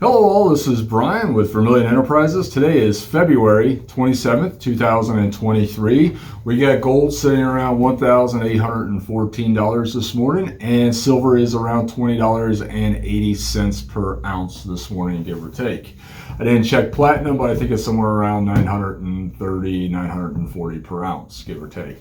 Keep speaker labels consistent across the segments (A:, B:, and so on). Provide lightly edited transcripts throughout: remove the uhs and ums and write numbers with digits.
A: Hello all, this is Brian with Vermillion Enterprises. Today is February 27th, 2023. We got gold sitting around $1,814 this morning, and silver is around $20.80 per ounce this morning, give or take. I didn't check platinum, but I think it's somewhere around $930, $940 per ounce, give or take.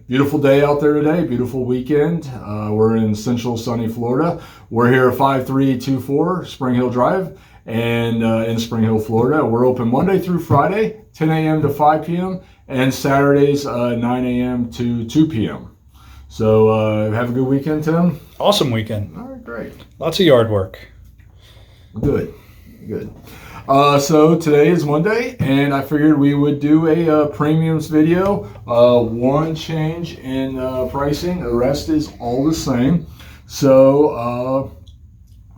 A: Beautiful day out there today, beautiful weekend. We're in central sunny Florida. We're here at 5324 Spring Hill Drive and in Spring Hill, Florida. We're open Monday through Friday, 10 a.m. to 5 p.m. and Saturdays, 9 a.m. to 2 p.m. So have a good weekend, Tim.
B: Awesome weekend.
A: All right, great.
B: Lots of yard work.
A: Good. So today is Monday, and I figured we would do a premiums video. One change in pricing, the rest is all the same. So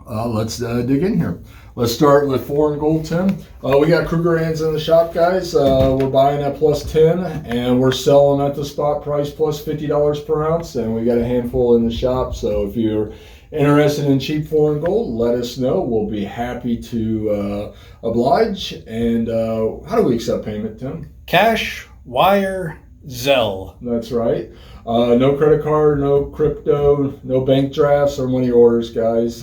A: let's dig in here. Let's start with foreign gold, Tim. We got Kruger hands in the shop, guys. We're buying at plus 10, and we're selling at the spot price plus $50 per ounce, and we got a handful in the shop. So if you're interested in cheap foreign gold, let us know. We'll be happy to oblige. And how do we accept payment, Tim?
B: Cash, wire, Zelle.
A: That's right. No credit card, no crypto, no bank drafts or money orders, guys.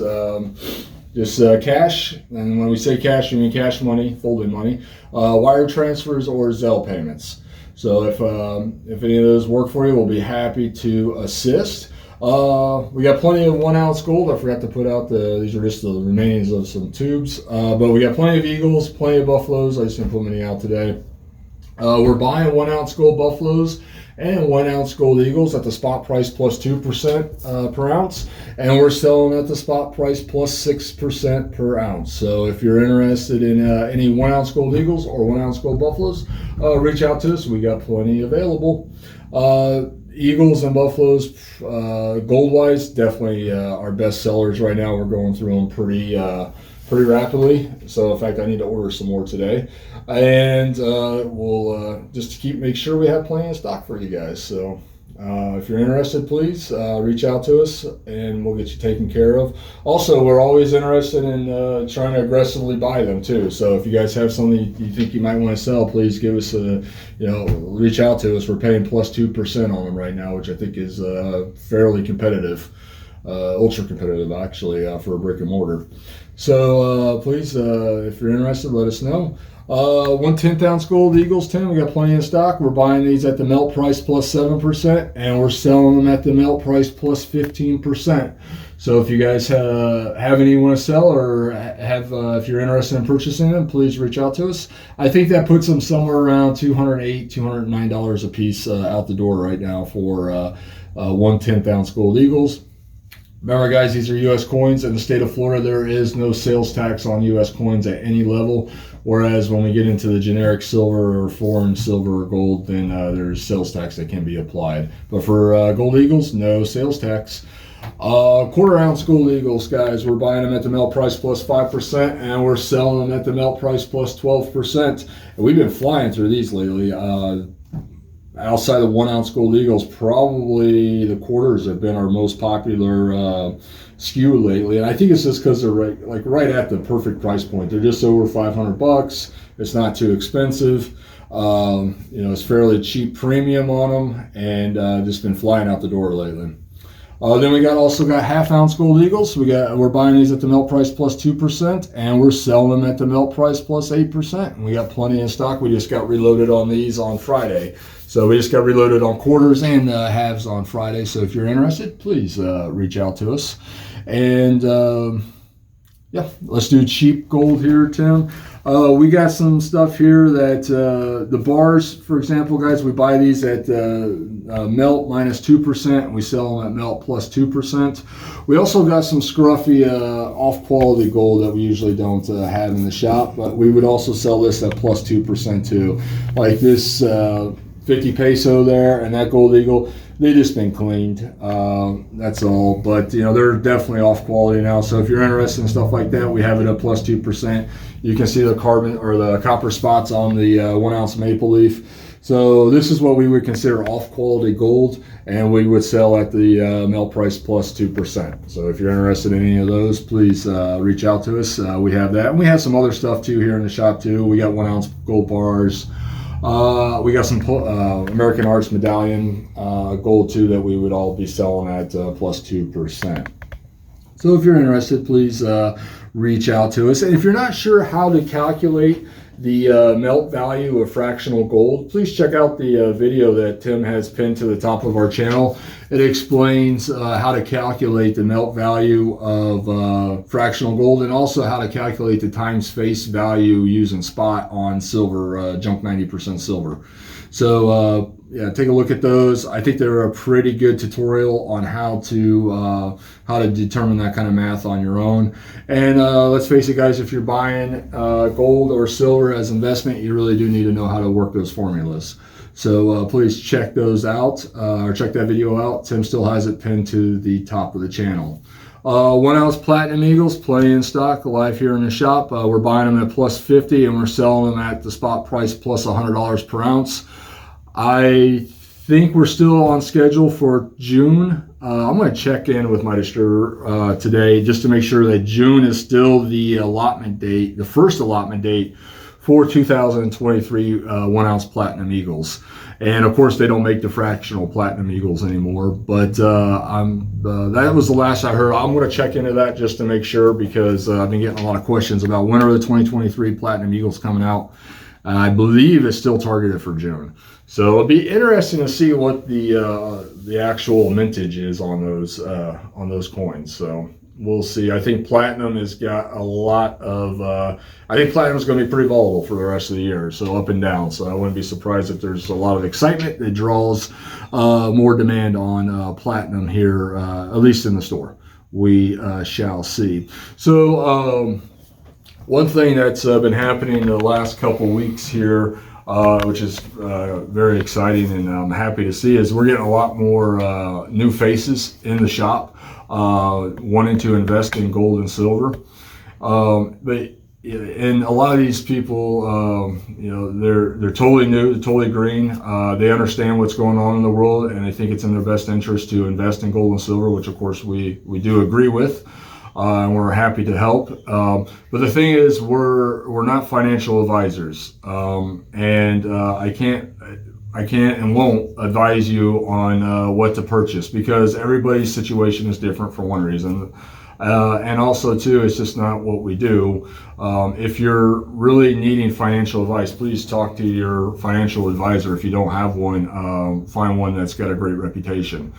A: Just cash. And when we say cash, we mean cash money, folded money, wire transfers or Zelle payments. So if any of those work for you, we'll be happy to assist. We got plenty of 1 ounce gold. I forgot to put out these are just the remains of some tubes. But we got plenty of eagles, plenty of buffaloes. I just didn't put many out today. We're buying 1 ounce gold buffaloes and 1 ounce gold eagles at the spot price plus 2% per ounce. And we're selling at the spot price plus 6% per ounce. So if you're interested in any 1 ounce gold eagles or 1 ounce gold buffaloes, reach out to us. We got plenty available. Eagles and buffaloes, gold-wise, definitely our best sellers right now. We're going through them pretty rapidly. So, in fact, I need to order some more today. And we'll just to make sure we have plenty of stock for you guys. So, if you're interested, please reach out to us, and we'll get you taken care of. Also, we're always interested in trying to aggressively buy them too. So if you guys have something you think you might want to sell, please give us reach out to us. We're paying plus 2% on them right now, which I think is fairly competitive, ultra competitive actually for a brick and mortar. So please, if you're interested, let us know. 1 10th ounce gold eagles, Tim. We got plenty of stock. We're buying these at the melt price plus 7%, and we're selling them at the melt price plus 15%. So if you guys have any you want to sell or have, if you're interested in purchasing them, please reach out to us. I think that puts them somewhere around $208, $209 a piece out the door right now for 1 10th ounce gold eagles. Remember, guys, these are U.S. coins. In the state of Florida, there is no sales tax on U.S. coins at any level. Whereas when we get into the generic silver or foreign silver or gold, then there's sales tax that can be applied. But for gold eagles, no sales tax. 1/4 ounce gold eagles, guys, we're buying them at the melt price plus 5%, and we're selling them at the melt price plus 12%. And we've been flying through these lately. Outside of 1 ounce gold eagles, probably the quarters have been our most popular SKU lately, and I think it's just because they're right at the perfect price point. They're just over $500. It's not too expensive. It's fairly cheap premium on them, and just been flying out the door lately. Then we also got 1/2 ounce gold eagles. We're buying these at the melt price plus 2%, and we're selling them at the melt price plus 8%. And we got plenty in stock. We just got reloaded on these on Friday. So we just got reloaded on quarters and halves on Friday. So if you're interested, please reach out to us. And let's do cheap gold here, Tim. We got some stuff here that the bars, for example, guys, we buy these at melt minus 2%, and we sell them at melt plus 2%. We also got some scruffy off-quality gold that we usually don't have in the shop, but we would also sell this at plus 2% too. Like this 50 peso there and that gold eagle, they just been cleaned. That's all. But they're definitely off quality now. So if you're interested in stuff like that, we have it at plus 2%. You can see the carbon or the copper spots on the 1 ounce maple leaf. So this is what we would consider off-quality gold, and we would sell at the melt price plus 2%. So if you're interested in any of those, please reach out to us. We have that, and we have some other stuff too here in the shop too. We got 1 ounce gold bars. We got some American Arts medallion gold too that we would all be selling at plus 2%. So if you're interested, please reach out to us. And if you're not sure how to calculate the melt value of fractional gold, please check out the video that Tim has pinned to the top of our channel. It explains how to calculate the melt value of fractional gold, and also how to calculate the times face value using spot on silver, junk 90% silver. So yeah, take a look at those. I think they're a pretty good tutorial on how to determine that kind of math on your own. And let's face it, guys, if you're buying gold or silver as investment, you really do need to know how to work those formulas. So please check those out, or check that video out. Tim still has it pinned to the top of the channel. 1 ounce platinum eagles, plenty in stock, alive here in the shop. We're buying them at plus 50, and we're selling them at the spot price plus $100 per ounce. I think we're still on schedule for June. I'm going to check in with my distributor today just to make sure that June is still the allotment date, the first allotment date for 2023 1 ounce platinum eagles. And of course, they don't make the fractional platinum eagles anymore, but that was the last I heard. I'm going to check into that just to make sure, because I've been getting a lot of questions about when are the 2023 platinum eagles coming out. I believe it's still targeted for June. So it'll be interesting to see what the actual mintage is on those coins. So we'll see. I think platinum has got a lot of. I think platinum is going to be pretty volatile for the rest of the year, so up and down. So I wouldn't be surprised if there's a lot of excitement that draws more demand on platinum here, at least in the store. We shall see. So one thing that's been happening the last couple weeks here, which is very exciting and I'm happy to see, is we're getting a lot more new faces in the shop wanting to invest in gold and silver. And a lot of these people, they're totally new, they're totally green. They understand what's going on in the world, and they think it's in their best interest to invest in gold and silver, which of course we do agree with. And we're happy to help. But the thing is, we're not financial advisors, and I can't and won't advise you on what to purchase, because everybody's situation is different for one reason. And also too, it's just not what we do. If you're really needing financial advice, please talk to your financial advisor. If you don't have one, find one that's got a great reputation,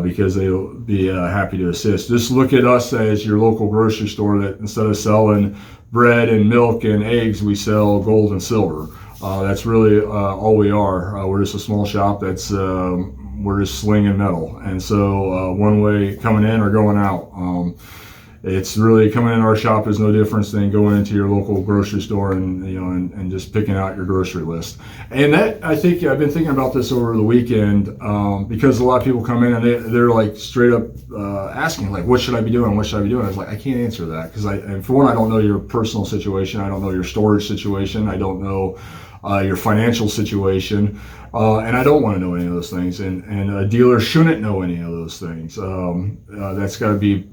A: because they'll be happy to assist. Just look at us as your local grocery store that instead of selling bread and milk and eggs, we sell gold and silver. That's really all we are. We're just a small shop that's we're just slinging metal, and so one way coming in or going out. It's really coming in our shop is no difference than going into your local grocery store and just picking out your grocery list. And that, I think, I've been thinking about this over the weekend, because a lot of people come in and they're like straight up asking, like, what should I be doing? What should I be doing? I was like, I can't answer that, because and for one, I don't know your personal situation. I don't know your storage situation. I don't know your financial situation, and I don't want to know any of those things, and a dealer shouldn't know any of those things. That's got to be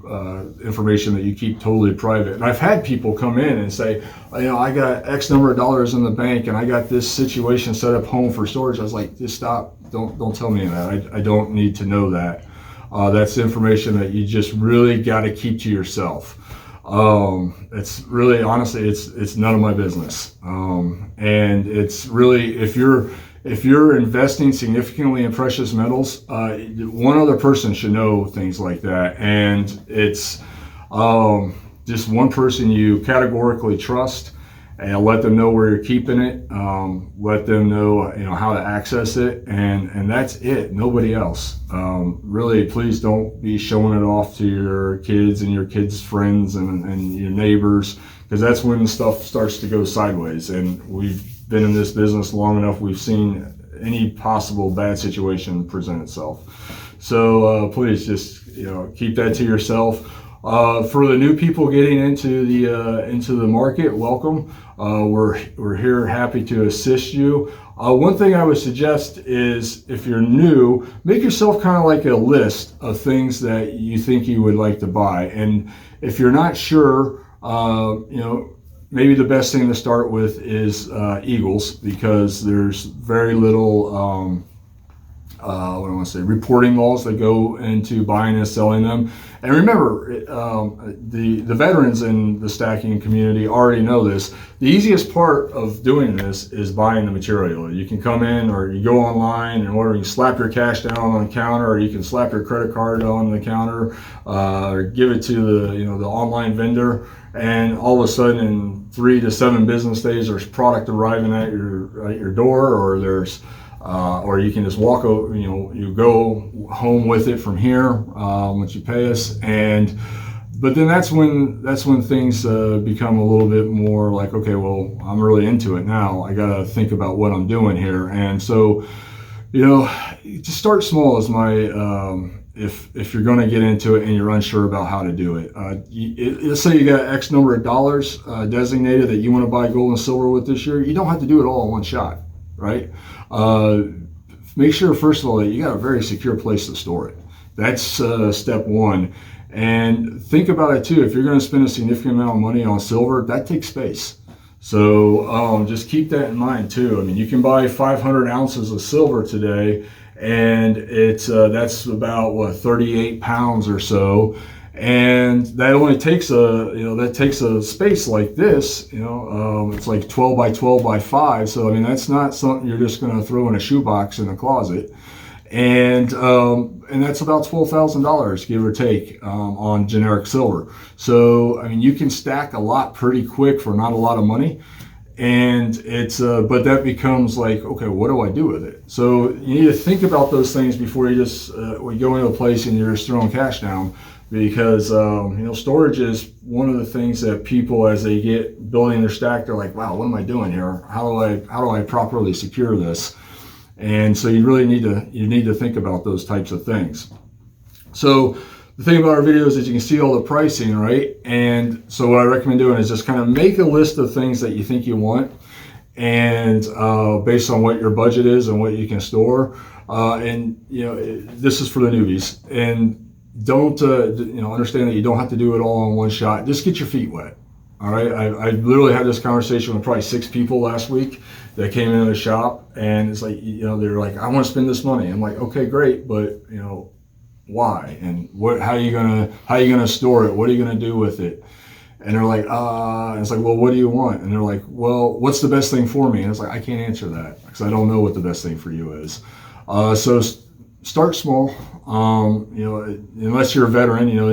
A: information that you keep totally private. And I've had people come in and say, I got X number of dollars in the bank, and I got this situation set up home for storage. I was like, just stop. Don't tell me that. I don't need to know that. That's information that you just really got to keep to yourself. It's really, honestly, it's none of my business. And it's really, if you're investing significantly in precious metals, one other person should know things like that. And it's just one person you categorically trust, and let them know where you're keeping it. Let them know, how to access it, and that's it. Nobody else. Really, please don't be showing it off to your kids and your kids' friends and your neighbors, because that's when stuff starts to go sideways. And we've been in this business long enough. We've seen any possible bad situation present itself. So please just keep that to yourself. For the new people getting into the market, welcome. We're here, happy to assist you. One thing I would suggest is, if you're new, make yourself kind of like a list of things that you think you would like to buy. And if you're not sure, maybe the best thing to start with is Eagles, because there's very little reporting laws that go into buying and selling them. And remember, the veterans in the stacking community already know this. The easiest part of doing this is buying the material. You can come in, or you go online, and you can slap your cash down on the counter, or you can slap your credit card on the counter, or give it to the online vendor, and all of a sudden, in 3 to 7 business days, there's product arriving at your door, or you can just walk over, you go home with it from here once you pay us. But then that's when things become a little bit more like, okay, well, I'm really into it now. I got to think about what I'm doing here. And so, just start small is my, if you're going to get into it and you're unsure about how to do it. Let's say you got X number of dollars designated that you want to buy gold and silver with this year. You don't have to do it all in one shot, right? Make sure, first of all, that you got a very secure place to store it. That's step one. And think about it too. If you're going to spend a significant amount of money on silver, that takes space. So just keep that in mind too. I mean, you can buy 500 ounces of silver today, and that's about 38 pounds or so. And that only takes a space like this, it's like 12 by 12 by 5. So, I mean, that's not something you're just going to throw in a shoebox in the closet. And that's about $12,000, give or take, on generic silver. So, I mean, you can stack a lot pretty quick for not a lot of money. And but that becomes like, okay, what do I do with it? So you need to think about those things before you just we go into a place and you're just throwing cash down. Because storage is one of the things that people, as they get building their stack, they're like, wow, what am I doing here? How do I properly secure this? And so you really need to think about those types of things. So the thing about our videos is you can see all the pricing, right? And so what I recommend doing is just kind of make a list of things that you think you want, and based on what your budget is and what you can store. This is for the newbies. And don't understand that you don't have to do it all in one shot. Just get your feet wet. All right. I literally had this conversation with probably 6 people last week that came into the shop, and it's like, they're like, I want to spend this money. I'm like, okay, great, but why? And how are you gonna store it? What are you gonna do with it? And they're like, and it's like, well, what do you want? And they're like, well, what's the best thing for me? And it's like, I can't answer that because I don't know what the best thing for you is. So start small. Unless you're a veteran, you know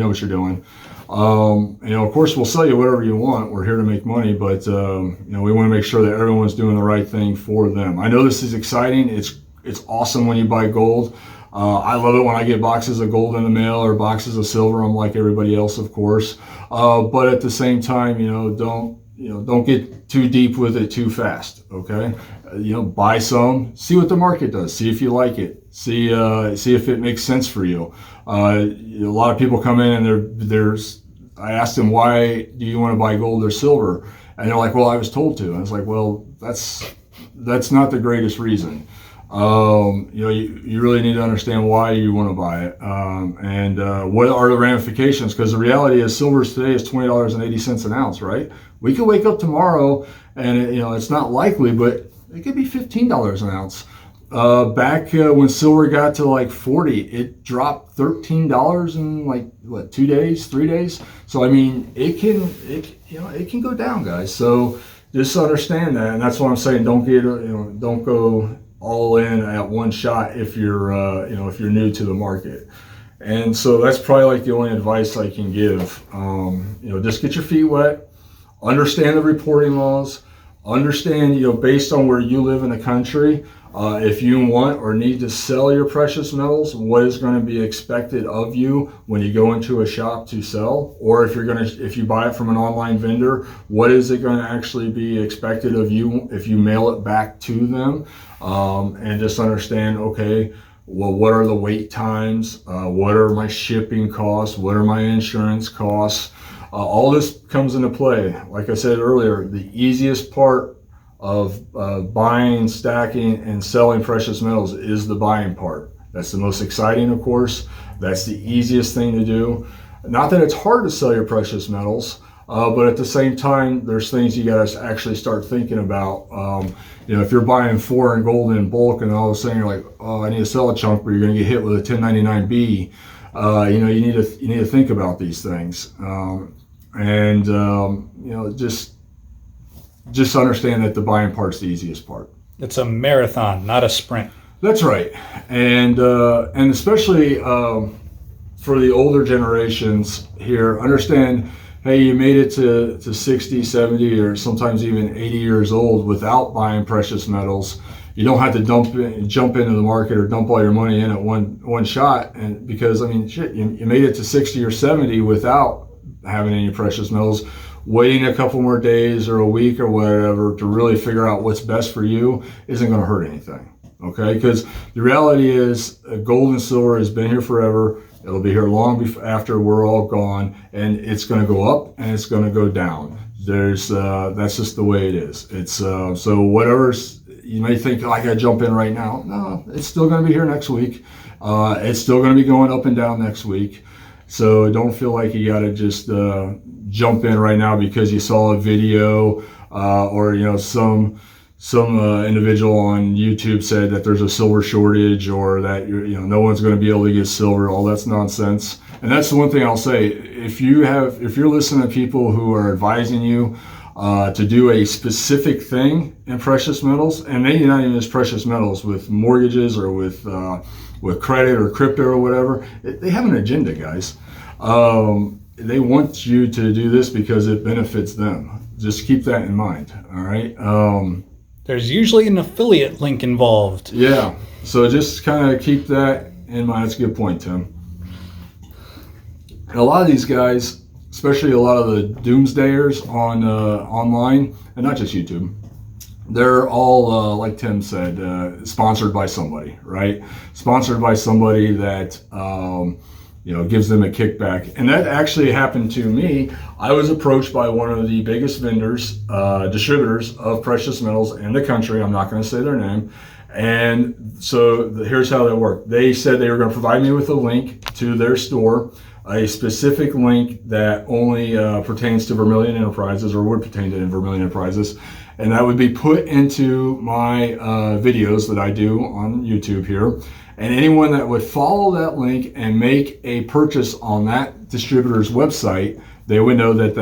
A: what you're doing. Of course, we'll sell you whatever you want. We're here to make money, but we want to make sure that everyone's doing the right thing for them. I know this is exciting. It's awesome when you buy gold. I love it when I get boxes of gold in the mail or boxes of silver. I'm like everybody else, of course. But at the same time, don't get too deep with it too fast. Okay. Buy some, see what the market does, see if you like it, see if it makes sense for you. A lot of people come in and I asked them, why do you want to buy gold or silver? And they're like, well, I was told to. And I was like, well, that's not the greatest reason. You really need to understand why you want to buy it, and what are the ramifications, because the reality is silver today is $20.80 an ounce, right? We could wake up tomorrow and it's not likely, but it could be $15 an ounce. Back when silver got to like 40, it dropped $13 in like 2 days, 3 days. So I mean, it can go down, guys. So just understand that, and that's why I'm saying don't go all in at one shot if you're new to the market. And so that's probably like the only advice I can give. Just get your feet wet, understand the reporting laws, understand, based on where you live in the country, if you want or need to sell your precious metals, what is going to be expected of you when you go into a shop to sell, or if you buy it from an online vendor, what is it going to actually be expected of you if you mail it back to them, and just understand, okay, Well, what are the wait times? What are my shipping costs? What are my insurance costs? All this comes into play. Like I said earlier, the easiest part of buying, stacking, and selling precious metals is the buying part. That's the most exciting, of course. That's the easiest thing to do. Not that it's hard to sell your precious metals, but at the same time, there's things you got to actually start thinking about. If you're buying foreign gold in bulk and all of a sudden you're like, oh, I need to sell a chunk, but you're going to get hit with a 1099B. You need to think about these things, just understand that the buying part's the easiest part.
B: It's a marathon, not a sprint.
A: That's right, and especially for the older generations here, understand. Hey, you made it to 60, 70, or sometimes even 80 years old without buying precious metals. You don't have to jump into the market or dump all your money in at one shot. And because, you made it to 60 or 70 without having any precious metals. Waiting a couple more days or a week or whatever to really figure out what's best for you isn't going to hurt anything. Okay? Because the reality is gold and silver has been here forever. It'll be here long after we're all gone, and it's going to go up and it's going to go down. That's just the way it is. It's so whatever you may think, I got to jump in right now. No, it's still going to be here next week. It's still going to be going up and down next week. So don't feel like you got to just jump in right now because you saw a video or some individual on YouTube said that there's a silver shortage or that no one's going to be able to get silver. All that's nonsense. And that's the one thing I'll say. If you're listening to people who are advising you to do a specific thing in precious metals, and maybe not even just precious metals, with mortgages or with credit or crypto or whatever, they have an agenda, guys. They want you to do this because it benefits them. Just keep that in mind. All right.
B: There's usually an affiliate link involved.
A: Yeah, so just kind of keep that in mind. That's a good point, Tim. And a lot of these guys, especially a lot of the doomsdayers on online, and not just YouTube, they're all, like Tim said, sponsored by somebody, right? Sponsored by somebody that gives them a kickback. And that actually happened to me. I was approached by one of the biggest vendors, distributors of precious metals in the country. I'm not going to say their name. And so here's how that worked. They said they were going to provide me with a link to their store, a specific link that only pertains to Vermillion Enterprises, or would pertain to Vermillion Enterprises. And that would be put into my videos that I do on YouTube here. And anyone that would follow that link and make a purchase on that distributor's website, they would know that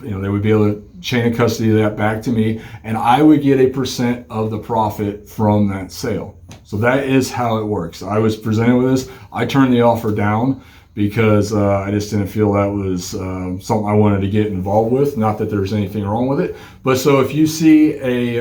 A: they would be able to chain of custody that back to me, and I would get a % of the profit from that sale. So that is how it works. I was presented with this. I turned the offer down because I just didn't feel that was something I wanted to get involved with. Not that there's anything wrong with it, but so if you see a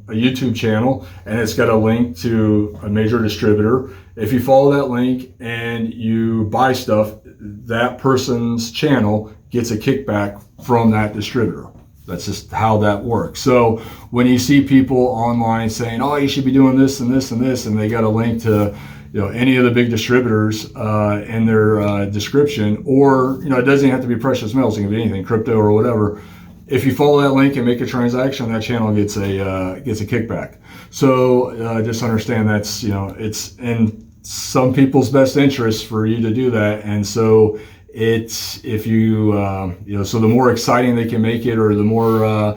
A: YouTube channel and it's got a link to a major distributor, if you follow that link and you buy stuff, that person's channel gets a kickback from that distributor. That's just how that works. So when you see people online saying, oh, you should be doing this and this and this, and they got a link to any of the big distributors in their description, or it doesn't have to be precious metals, it can be anything, crypto or whatever. If you follow that link and make a transaction, that channel gets a kickback. So just understand that's it's in some people's best interest for you to do that, and so it's if you so the more exciting they can make it, or the more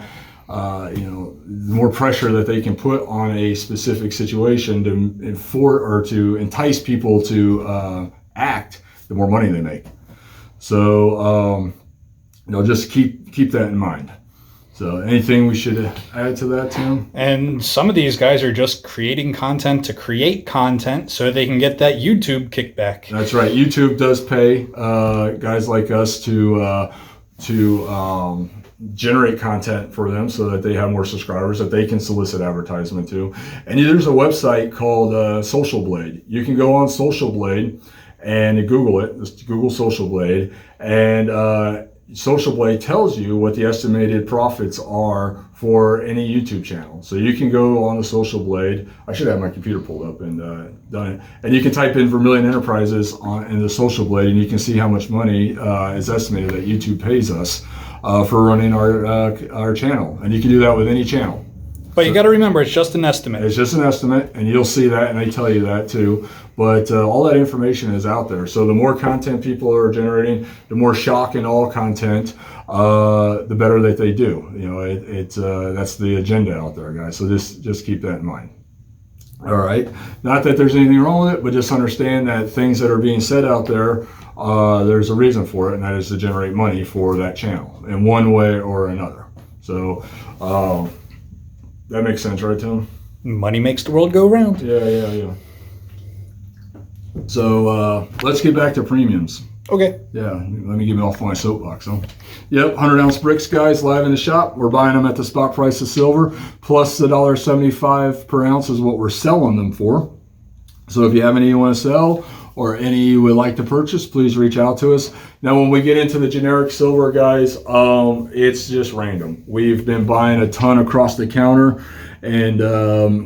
A: the more pressure that they can put on a specific situation to entice people to act, the more money they make. So just keep that in mind. So anything we should add to that, Tim?
B: And some of these guys are just creating content to create content so they can get that YouTube kickback.
A: That's right. YouTube does pay guys like us to generate content for them so that they have more subscribers that they can solicit advertisement to. And there's a website called Social Blade. You can go on Social Blade and Google it. Just Google Social Blade, and Social Blade tells you what the estimated profits are for any YouTube channel. So you can go on the Social Blade. I should have my computer pulled up and done it. And you can type in Vermillion Enterprises in the Social Blade, and you can see how much money is estimated that YouTube pays us for running our channel. And you can do that with any channel.
B: But you got to remember, it's just an estimate.
A: It's just an estimate, and you'll see that, and they tell you that too. But all that information is out there. So the more content people are generating, the more shock and awe content, the better that they do. You know, that's the agenda out there, guys. So just keep that in mind. All right. Not that there's anything wrong with it, but just understand that things that are being said out there, there's a reason for it, and that is to generate money for that channel in one way or another. So. That makes sense, right, Tim?
B: Money makes the world go round.
A: Yeah. So let's get back to premiums.
B: Okay.
A: Yeah, let me get off my soapbox. Huh? Yep, 100-ounce bricks, guys, live in the shop. We're buying them at the spot price of silver, plus $1.75 per ounce is what we're selling them for. So if you have any you want to sell or any you would like to purchase, please reach out to us. Now, when we get into the generic silver, guys, it's just random. We've been buying a ton across the counter, and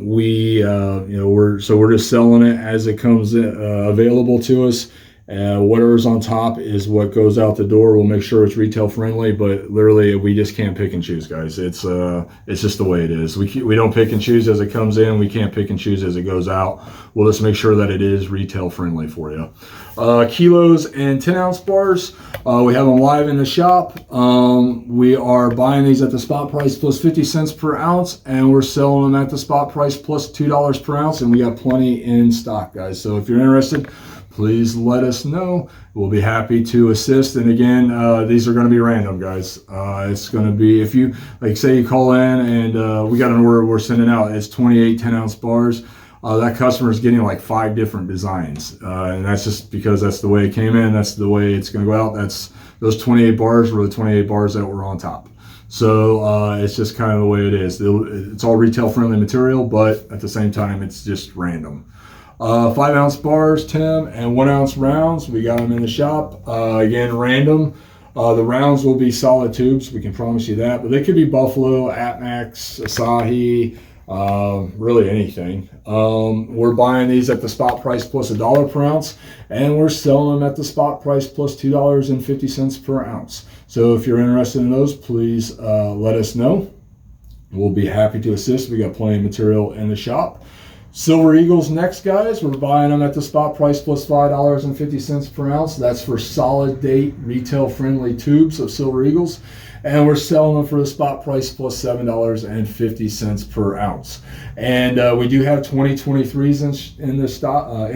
A: we're just selling it as it comes available to us. Whatever's on top is what goes out the door. We'll make sure it's retail friendly, but literally we just can't pick and choose, guys. It's just the way it is. We don't pick and choose as it comes in. We can't pick and choose as it goes out. We'll just make sure that it is retail friendly for you. Kilos and 10-ounce bars. We have them live in the shop. We are buying these at the spot price plus 50 cents per ounce, and we're selling them at the spot price plus $2 per ounce, and we got plenty in stock, guys. So if you're interested, please let us know. We'll be happy to assist. And again, these are going to be random, guys. It's going to be, if you, like, say you call in and we got an order we're sending out, it's 28 10-ounce bars. That customer is getting like 5 different designs. And that's just because that's the way it came in. That's the way it's going to go out. That's those 28 bars were the 28 bars that were on top. So it's just kind of the way it is. It's all retail friendly material, but at the same time, it's just random. 5-ounce bars, Tim, and 1-ounce rounds. We got them in the shop. Again, random. The rounds will be solid tubes. We can promise you that. But they could be Buffalo, Atmax, Asahi, really anything. We're buying these at the spot price plus $1 per ounce, and we're selling them at the spot price plus $2.50 per ounce. So if you're interested in those, please let us know. We'll be happy to assist. We got plenty of material in the shop. Silver Eagles next, guys. We're buying them at the spot price plus $5.50 per ounce. That's for solid date retail friendly tubes of Silver Eagles. And we're selling them for the spot price plus $7.50 per ounce. And we do have 2023s in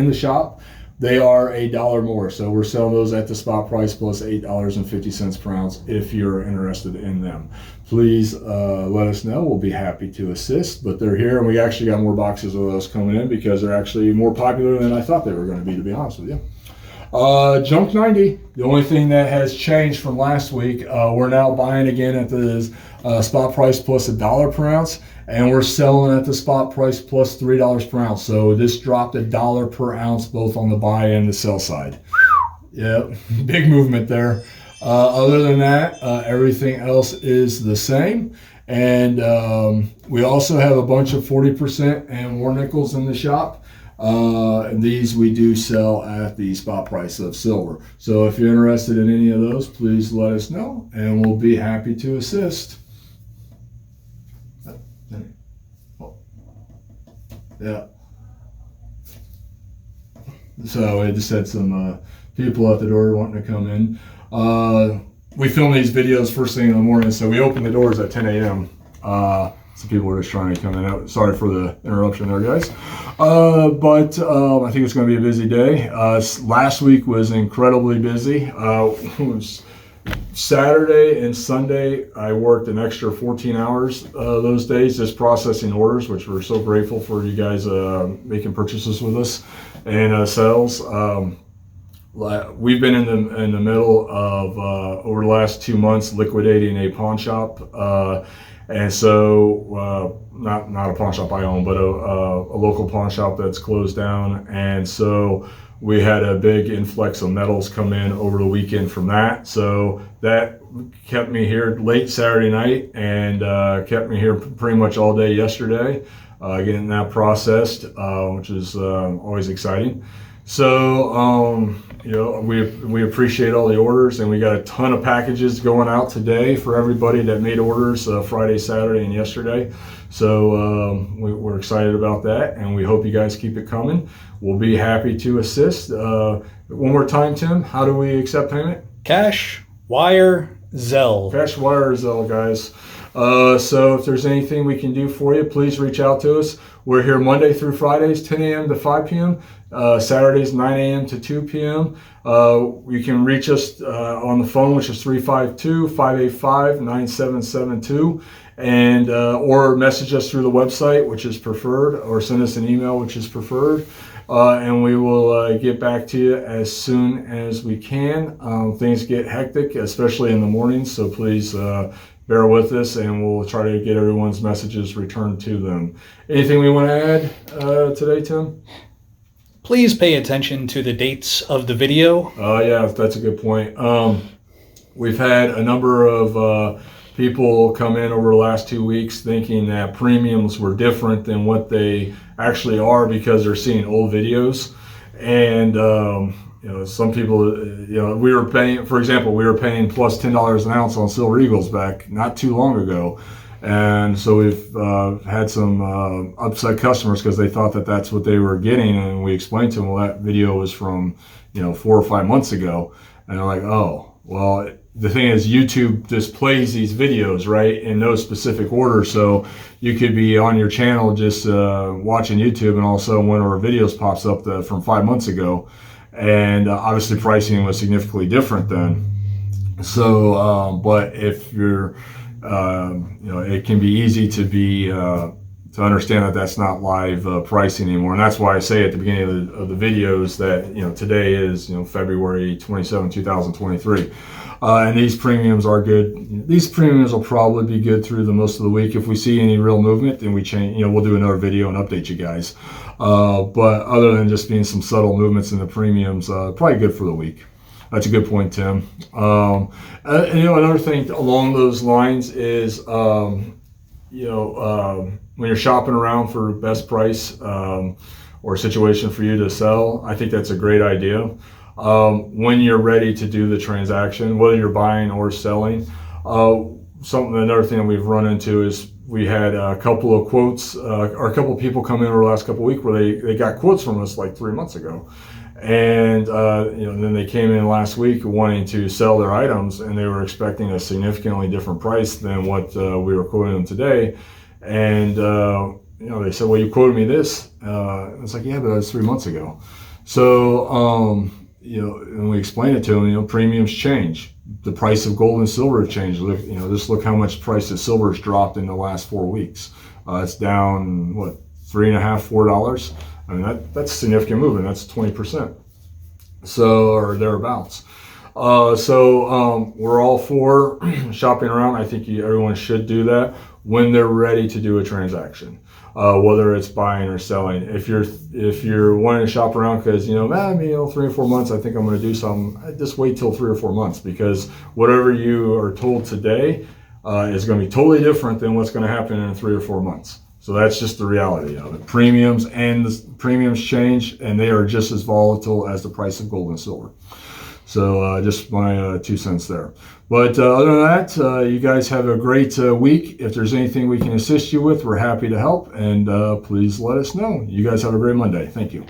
A: the shop. They are $1 more. So we're selling those at the spot price plus $8.50 per ounce if you're interested in them. Please let us know. We'll be happy to assist. But they're here, and we actually got more boxes of those coming in because they're actually more popular than I thought they were going to be honest with you. Junk 90, the only thing that has changed from last week, we're now buying again at the spot price plus $1 per ounce, and we're selling at the spot price plus $3 per ounce. So this dropped $1 per ounce both on the buy and the sell side. Yeah, big movement there. Other than that, everything else is the same. And we also have a bunch of 40% and more nickels in the shop. And these we do sell at the spot price of silver. So if you're interested in any of those, please let us know, and we'll be happy to assist. Yeah. So I just had some people at the door wanting to come in. We film these videos first thing in the morning, so we open the doors at 10 a.m. Some people were just trying to come in out. Sorry for the interruption there, guys. But I think it's going to be a busy day. Last week was incredibly busy. It was Saturday and Sunday. I worked an extra 14 hours those days just processing orders, which we're so grateful for you guys making purchases with us and sales. We've been in the middle of over the last 2 months liquidating a pawn shop. And so, not a pawn shop I own, but a local pawn shop that's closed down. And so we had a big influx of metals come in over the weekend from that. So that kept me here late Saturday night and kept me here pretty much all day yesterday, getting that processed, which is always exciting. So, we appreciate all the orders, and we got a ton of packages going out today for everybody that made orders Friday, Saturday, and yesterday. So we're excited about that, and we hope you guys keep it coming. We'll be happy to assist. One more time, Tim, how do we accept payment?
B: Cash, wire, Zelle.
A: Cash, wire, or Zelle, guys. So if there's anything we can do for you, please reach out to us. We're here Monday through Fridays, 10 a.m. to 5 p.m., Saturdays, 9 a.m. to 2 p.m. You can reach us on the phone, which is 352-585-9772, and or message us through the website, which is preferred, or send us an email, which is preferred. And we will get back to you as soon as we can. Things get hectic, especially in the mornings, so please bear with us, and we'll try to get everyone's messages returned to them. Anything we want to add today, Tim?
B: Please pay attention to the dates of the video.
A: Yeah, that's a good point. We've had a number of people come in over the last 2 weeks thinking that premiums were different than what they actually are because they're seeing old videos. And some people, we were paying, for example, we were paying plus $10 an ounce on Silver Eagles back not too long ago. And so we've had some upset customers because they thought that that's what they were getting. And we explained to them, well, that video was from, 4 or 5 months ago. And they're like, oh, well, the thing is YouTube displays these videos, right, in no specific order. So you could be on your channel just watching YouTube, and all of a sudden one of our videos pops up from 5 months ago. And obviously pricing was significantly different then. So, but if you're, it can be easy to to understand that that's not live pricing anymore. And that's why I say at the beginning of the videos that, today is, February 27, 2023. And these premiums are good. These premiums will probably be good through the most of the week. If we see any real movement, then we change, we'll do another video and update you guys. But other than just being some subtle movements in the premiums, probably good for the week. That's a good point, Tim. Another thing along those lines is, when you're shopping around for best price or a situation for you to sell, I think that's a great idea. When you're ready to do the transaction, whether you're buying or selling, another thing that we've run into is we had a couple of quotes, or a couple of people come in over the last couple of weeks where they got quotes from us like 3 months ago. And, then they came in last week wanting to sell their items, and they were expecting a significantly different price than what we were quoting them today. And, they said, well, you quoted me this. It's like, yeah, but that was 3 months ago. So, and we explained it to them, premiums change. The price of gold and silver has changed. Look, just look how much price of silver has dropped in the last 4 weeks. It's down, $3.50, $4? I mean, that's a significant movement. That's 20%. So, or thereabouts. We're all for shopping around. I think everyone should do that when they're ready to do a transaction, whether it's buying or selling. If you're wanting to shop around because 3 or 4 months, I think I'm going to do something. Just wait till 3 or 4 months, because whatever you are told today is going to be totally different than what's going to happen in 3 or 4 months. So that's just the reality of it. Premiums change, and they are just as volatile as the price of gold and silver. So just my 2 cents there. But other than that, you guys have a great week. If there's anything we can assist you with, we're happy to help. And please let us know. You guys have a great Monday. Thank you.